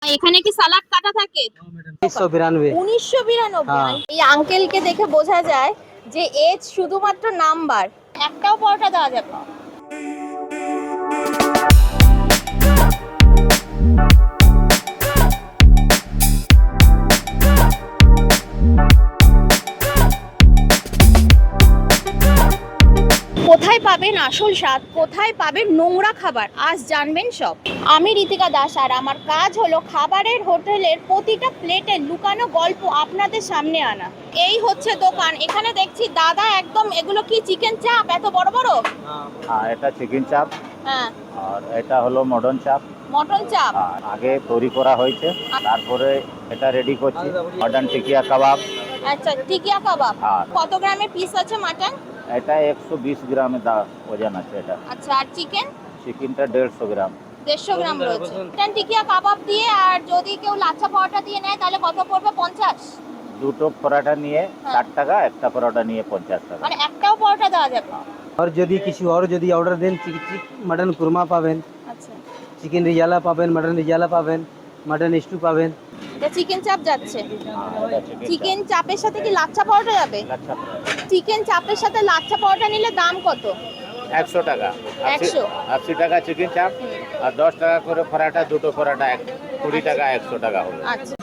এখানে কি সালাদ কাটা থাকে? 1992। 1992। এই আঙ্কেলকে দেখে বোঝা যায় যে এজ শুধুমাত্র নাম্বার, একটাও পরোটা দেওয়া যাবে না। কোথায় পাবেন আসল স্বাদ, কোথায় পাবেন নোংরা খাবার, আজ জানবেন সব। আমি ঋতিকা দাস আর আমার কাজ হলো খাবারের হোটেলের প্রতিটা প্লেটে লুকানো গল্প আপনাদের সামনে আনা। এই হচ্ছে দোকান। এখানে দেখছি দাদা একদম, এগুলো কি চিকেন চাপ এত বড় বড়? হ্যাঁ, এটা চিকেন চাপ। হ্যাঁ, আর এটা হলো মটন চাপ। মটন চাপ। আর আগে তৈরি করা হয়েছে, তারপরে এটা রেডি করছি। মটন টিকিয়া কাবাব। আচ্ছা, টিকিয়া কাবাব। হ্যাঁ। কত গ্রামের পিস আছে মাটন? এটা 120 গ্রামের ওজন আছে এটা। আচ্ছা, আর চিকেন? চিকেনটা 150 গ্রাম। 150 গ্রাম রয়েছে। মটন টিকিয়া কাবাব দিয়ে, আর যদি কেউ লাচ্ছা পরোটা দিয়ে নেয় তাহলে কত পড়বে? 50? দুটো পরোটা নিয়ে 60 টাকা, একটা পরোটা নিয়ে 50 টাকা। মানে একটাও পরোটা দেওয়া যাবে? और যদি কিছু और যদি অর্ডার দেন মটন কুরমা পাবেন, আচ্ছা, চিকেন রিজালা পাবেন, মটন রিজালা পাবেন, মটন স্টু পাবেন। এটা চিকেন চাপ যাচ্ছে। এটা চিকেন চাপের সাথে কি লাচ্ছা পরোটা যাবে? লাচ্ছা পরোটা। চিকেন চাপের সাথে লাচ্ছা পরোটা নিলে দাম কত? 100 টাকা। 100? 80 টাকা চিকেন চাপ, আর 10 টাকা করে পরোটা, দুটো পরোটা 20 টাকা, 100 টাকা হলো। আচ্ছা,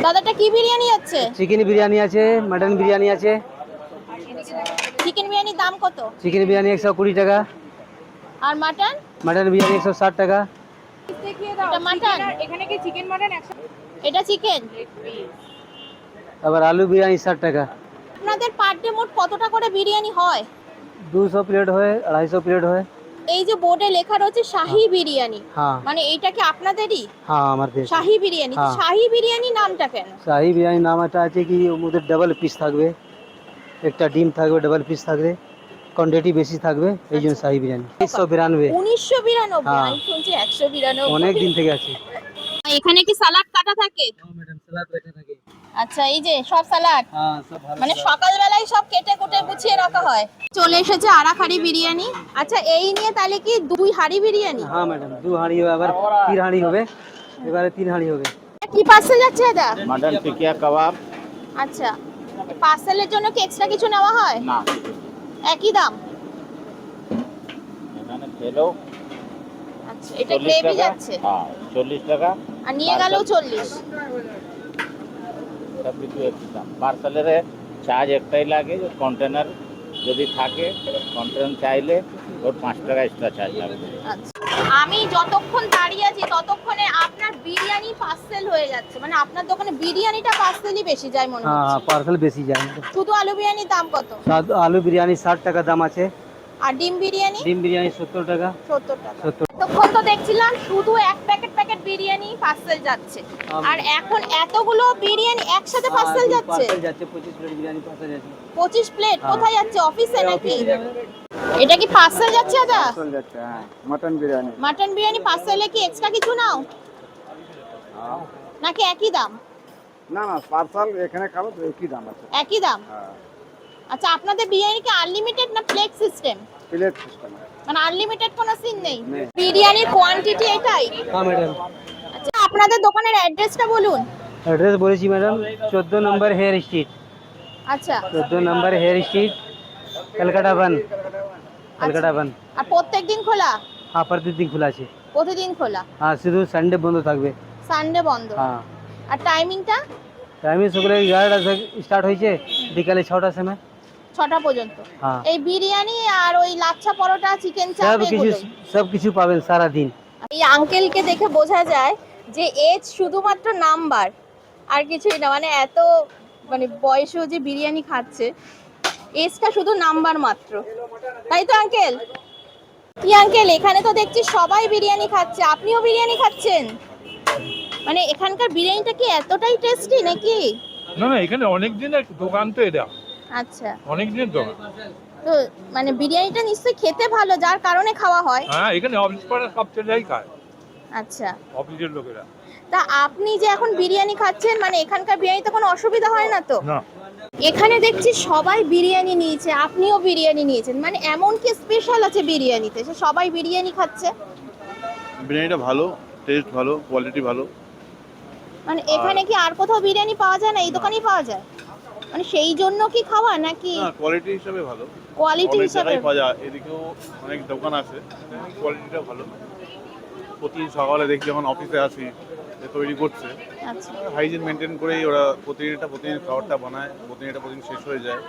দাদাটা কি বিরিয়ানি আছে? চিকেন বিরিয়ানি আছে, মটন বিরিয়ানি আছে। চিকেন বিরিয়ানির দাম কত? চিকেন বিরিয়ানি 120 টাকা, আর মাটন? মটন বিরিয়ানি 160 টাকা। এটা মাটন, এখানে কি চিকেন মটন একসাথে? এটা চিকেন। আবার আলু বিরিয়ানি 60 টাকা। আপনাদের পার ডে মোট কতটা করে বিরিয়ানি হয়? 200 প্লেট হয়, 250 প্লেট হয়। এই যে বোর্ডে লেখা রয়েছে শাহী বিরিয়ানি, হ্যাঁ মানে এইটা কি আপনাদেরই? হ্যাঁ, আমার দেশ শাহী বিরিয়ানি। তো হ্যাঁ। শাহী বিরিয়ানি নামটা কেন? শাহি বিরিয়ানি নাম এটা আছে কি ওর মধ্যে ডাবল পিস থাকবে, একটা ডিম থাকবে, ডাবল পিস থাকবে, কোয়ান্টিটি বেশি থাকবে, এই জন্য শাহি বিরিয়ানি। 1992। 1992? হ্যাঁ। আমি শুনছি 192। অনেক দিন থেকে আছে। এখানে কি সালাদ কাটা থাকে? ম্যাডাম সালাদ কাটা থাকে। আচ্ছা, এই যে সব সালাদ, হ্যাঁ, সব ভালো। মানে সকালবেলায় সব কেটে কুটে গুছিয়ে রাখা হয়। চলে এসেছে আরাখাড়ি বিরিয়ানি। আচ্ছা, এই নিয়ে তাহলে কি 2 হাঁড়ি বিরিয়ানি? হ্যাঁ ম্যাডাম, 2 হাঁড়ি হবে, আবার 3 হাঁড়ি হবে, এবারে 3 হাঁড়ি হবে। কি পার্সেল যাচ্ছে দাদা? মটন টিকিয়া কাবাব। আচ্ছা, পার্সেলের জন্য কি এক্সট্রা কিছু নেওয়া হয়? না, একই দাম? এখানে খেলেও আচ্ছা, এটা 40 গ্রেভি টাকা। যাচ্ছে, হ্যাঁ, 40 টাকা। আর নিয়ে গেলেও 40? সব কিছু একই দাম। পার্সেলের চার্জ একটাই লাগে, যে কন্টেনার যদি থাকে, কন্টেনার চাইলে ওর 5 টাকা এক্সট্রা চার্জ লাগবে। আচ্ছা, আমি যতক্ষণ দাঁড়িয়ে আছি ততক্ষণে আপনার বিরিয়ানি পার্সেল হয়ে যাচ্ছে, মানে আপনার দোকানে বিরিয়ানিটা পার্সেলই বেশি যায় মনে হ্যাঁ হচ্ছে। হ্যাঁ, পার্সেল বেশি যায়। শুধু আলু বিরিয়ানির দাম কত? আলু বিরিয়ানি 60 টাকা দাম আছে, আর ডিম বিরিয়ানি? ডিম বিরিয়ানি 70 টাকা। 70 টাকা। 70। তখন তো দেখছিলাম শুধু এক প্যাকেট বিরিয়ানি পার্সেল যাচ্ছে, আর এখন এতগুলো বিরিয়ানি একসাথে পার্সেল যাচ্ছে। পার্সেল যাচ্ছে 25 প্লেট বিরিয়ানি পার্সেল যাচ্ছে। 25 প্লেট? হ্যাঁ। কোথায় যাচ্ছে, অফিসে নাকি? অফিসে যাবে। এটা কি পার্সেল যাচ্ছে দাদা? পার্সেল যাচ্ছে, হ্যাঁ, মটন বিরিয়ানি। মাটন বিরিয়ানি পার্সেলে কি এক্সট্রা কিছু নাও নাকি একই দাম? না না, পার্সেল এখানে খাবো তো একই দাম আছে। একই দাম? হ্যাঁ, আচ্ছা, আপনাদের বিরিয়ানি কি আনলিমিটেড না প্লেট সিস্টেম? Plate system. মানে আনলিমিটেড কোনো সিন নেই? বিরিয়ানির কোয়ান্টিটি এটাই? হ্যাঁ ম্যাডাম। আচ্ছা, আপনাদের দোকানের অ্যাড্রেসটা বলুন। অ্যাড্রেস বলেছি ম্যাডাম, 14 নম্বর হেয়ার স্ট্রিট। আচ্ছা, 14 নম্বর হেয়ার স্ট্রিট, কলকাতা বন। কলকাতা বন। আর প্রত্যেকদিন খোলা? হ্যাঁ, প্রতিদিন খোলা আছে। প্রতিদিন খোলা? হ্যাঁ, শুধু সানডে বন্ধ থাকবে। সানডে বন্ধ? হ্যাঁ। আর টাইমিংটা? টাইমিং সকালে 11টা থেকে স্টার্ট হয়েছে, বিকালে 6টার সময়। 6টা পর্যন্ত? হ্যাঁ। এই বিরিয়ানি আর ওই লাচ্ছা পরোটা, চিকেন চাপ, সব কিছু পাবেন সারা দিন। এই আঙ্কেলকে দেখে বোঝা যায় যে এজ শুধুমাত্র নাম্বার, আর কিছুই না। মানে এত, মানে বয়সেও যে বিরিয়ানি খাচ্ছে, এজটা শুধু নাম্বার মাত্র, তাই তো আঙ্কেল? কি আঙ্কেল, এখানে তো দেখছি সবাই বিরিয়ানি খাচ্ছে, আপনিও বিরিয়ানি খাচ্ছেন? মানে এখানকার বিরিয়ানিটা কি এতটাই টেস্টি নাকি? না না, এখানে অনেক দিনের দোকান তো এটা, আচ্ছা, অনেক দিনের দোকান। তো মানে বিরিয়ানিটা নিশ্চয়ই খেতে ভালো, যার কারণে খাওয়া হয়। হ্যাঁ, এখানে অফিস পাড়ার সব ছেলেরাই খায়, আচ্ছা, অফিসের লোকেরা। তা আপনি যে এখন বিরিয়ানি খাচ্ছেন, মানে এখানকার বিরিয়ানিতে কোনো অসুবিধা হয় না তো? না, এখানে দেখছি সবাই বিরিয়ানি নিয়েছে, আপনিও বিরিয়ানি নিয়েছেন, মানে এমন কি স্পেশাল আছে বিরিয়ানিতে সে সবাই বিরিয়ানি খাচ্ছে? বিরিয়ানিটা ভালো, টেস্ট ভালো, কোয়ালিটি ভালো। মানে এখানে কি আর কোথাও বিরিয়ানি পাওয়া যায় না, এই দোকানেই পাওয়া যায়? মানে সেই জন্য কি খাওয়া নাকি না, কোয়ালিটি হিসাবে ভালো। কোয়ালিটি অনেক হিসাবে? জায়গায় পাওয়া যায়, এদিকেও অনেক দোকান আছে, কোয়ালিটিটা ভালো। প্রতিদিন সকালে দেখি যখন অফিসে আসি যে তৈরি করছে, আচ্ছা। হাইজিন মেনটেন করেই ওরা প্রতিদিন খাবারটা বানায়, প্রতিদিন শেষ হয়ে যায়।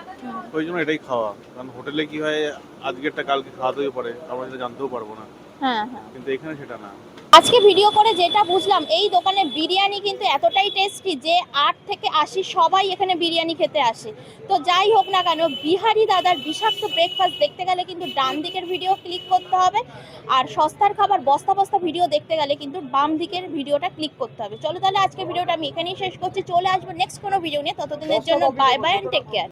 ওই জন্য এটাই খাওয়া, কারণ হোটেলে কি হয় আজকেরটা কালকে খাওয়াতেও পারে, আমরা সেটা জানতেও পারবো না, হ্যাঁ হ্যাঁ। কিন্তু এখানে সেটা না। আজকে ভিডিও করে যেটা বুঝলাম, এই দোকানের বিরিয়ানি কিন্তু এতটাই টেস্টি যে 8 থেকে 80 সবাই এখানে বিরিয়ানি খেতে আসে। তো যাই হোক না কেন, বিহারি দাদার বিষাক্ত ব্রেকফাস্ট দেখতে গেলে কিন্তু ডান দিকের ভিডিও ক্লিক করতে হবে, আর সস্তার খাবার বস্তা বস্তা ভিডিও দেখতে গেলে কিন্তু বাম দিকের ভিডিওটা ক্লিক করতে হবে। চলো তাহলে আজকে ভিডিওটা আমি এখানেই শেষ করছি, চলে আসবো নেক্সট কোনো ভিডিও নিয়ে, ততদিনের জন্য bye bye and take care.